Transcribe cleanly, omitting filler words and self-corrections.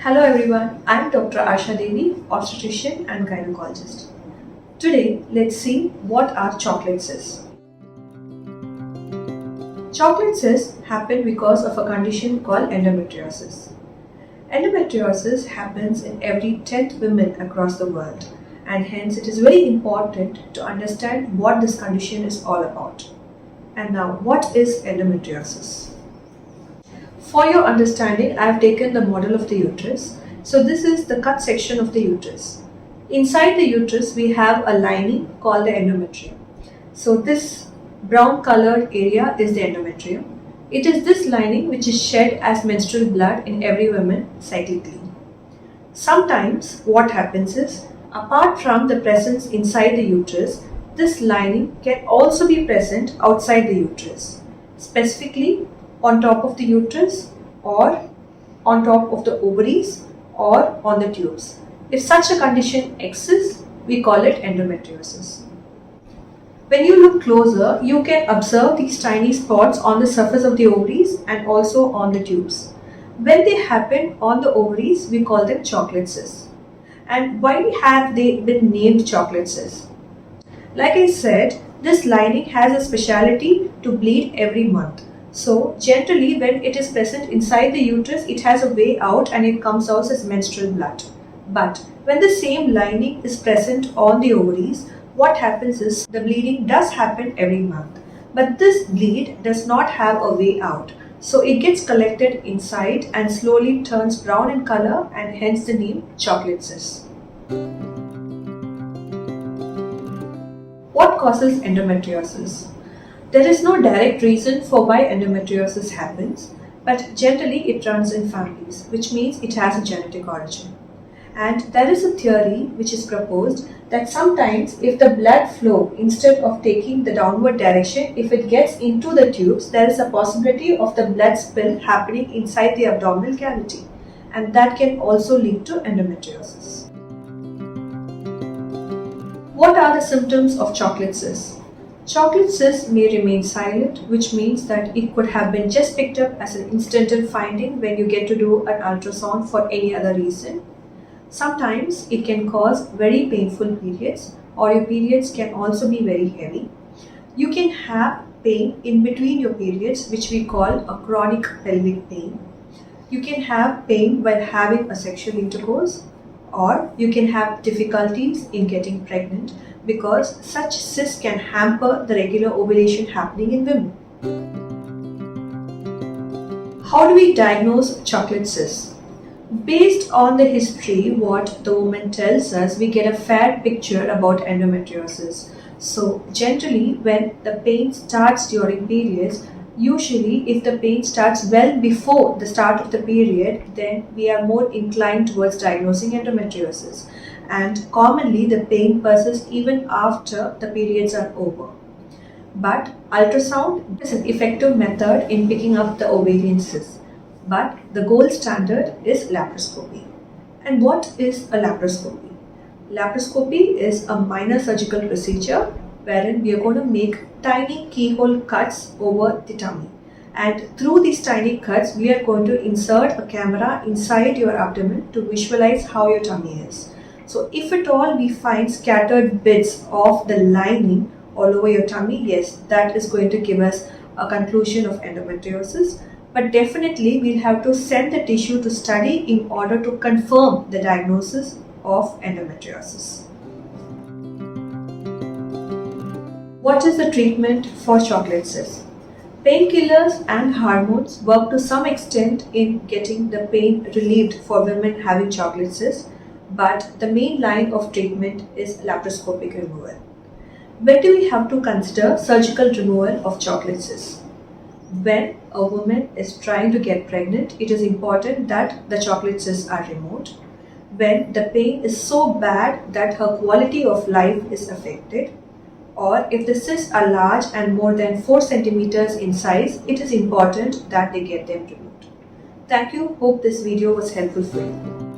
Hello everyone, I am Dr. Ashadevi, obstetrician and gynecologist. Today, let's see what are chocolate cysts. Chocolate cysts happen because of a condition called endometriosis. Endometriosis happens in every 10th woman across the world, and hence it is very important to understand what this condition is all about. And now, what is endometriosis? For your understanding, I have taken the model of the uterus. So this is the cut section of the uterus. Inside the uterus, we have a lining called the endometrium. So this brown colored area is the endometrium. It is this lining which is shed as menstrual blood in every woman cyclically. Sometimes what happens is, apart from the presence inside the uterus, this lining can also be present outside the uterus, specifically on top of the uterus or on top of the ovaries or on the tubes. If such a condition exists, we call it endometriosis. When you look closer, you can observe these tiny spots on the surface of the ovaries and also on the tubes. When they happen on the ovaries, we call them chocolate cysts. And why have they been named chocolate cysts? Like I said, this lining has a speciality to bleed every month. So generally when it is present inside the uterus, it has a way out and it comes out as menstrual blood. But when the same lining is present on the ovaries, what happens is the bleeding does happen every month. But this bleed does not have a way out. So it gets collected inside and slowly turns brown in color, and hence the name chocolate cyst. What causes endometriosis? There is no direct reason for why endometriosis happens, but generally it runs in families, which means it has a genetic origin. And there is a theory which is proposed that sometimes if the blood flow, instead of taking the downward direction, if it gets into the tubes, there is a possibility of the blood spill happening inside the abdominal cavity, and that can also lead to endometriosis. What are the symptoms of chocolate cysts? Chocolate cysts may remain silent, which means that it could have been just picked up as an incidental finding when you get to do an ultrasound for any other reason. Sometimes it can cause very painful periods, or your periods can also be very heavy. You can have pain in between your periods, which we call a chronic pelvic pain. You can have pain while having a sexual intercourse, or you can have difficulties in getting pregnant, because such cysts can hamper the regular ovulation happening in women. How do we diagnose chocolate cysts? Based on the history, what the woman tells us, we get a fair picture about endometriosis. So generally, when the pain starts during periods, usually if the pain starts well before the start of the period, then we are more inclined towards diagnosing endometriosis. And commonly the pain persists even after the periods are over. But ultrasound is an effective method in picking up the ovarian cysts. But the gold standard is laparoscopy. And what is a laparoscopy? Laparoscopy is a minor surgical procedure wherein we are going to make tiny keyhole cuts over the tummy. And through these tiny cuts, we are going to insert a camera inside your abdomen to visualize how your tummy is. So if at all we find scattered bits of the lining all over your tummy, yes, that is going to give us a conclusion of endometriosis. But definitely we'll have to send the tissue to study in order to confirm the diagnosis of endometriosis. What is the treatment for chocolate cysts? Painkillers and hormones work to some extent in getting the pain relieved for women having chocolate cysts, but the main line of treatment is laparoscopic removal. When do we have to consider surgical removal of chocolate cysts? When a woman is trying to get pregnant, it is important that the chocolate cysts are removed. When the pain is so bad that her quality of life is affected, or if the cysts are large and more than 4 centimeters in size, it is important that they get them removed. Thank you. Hope this video was helpful for you.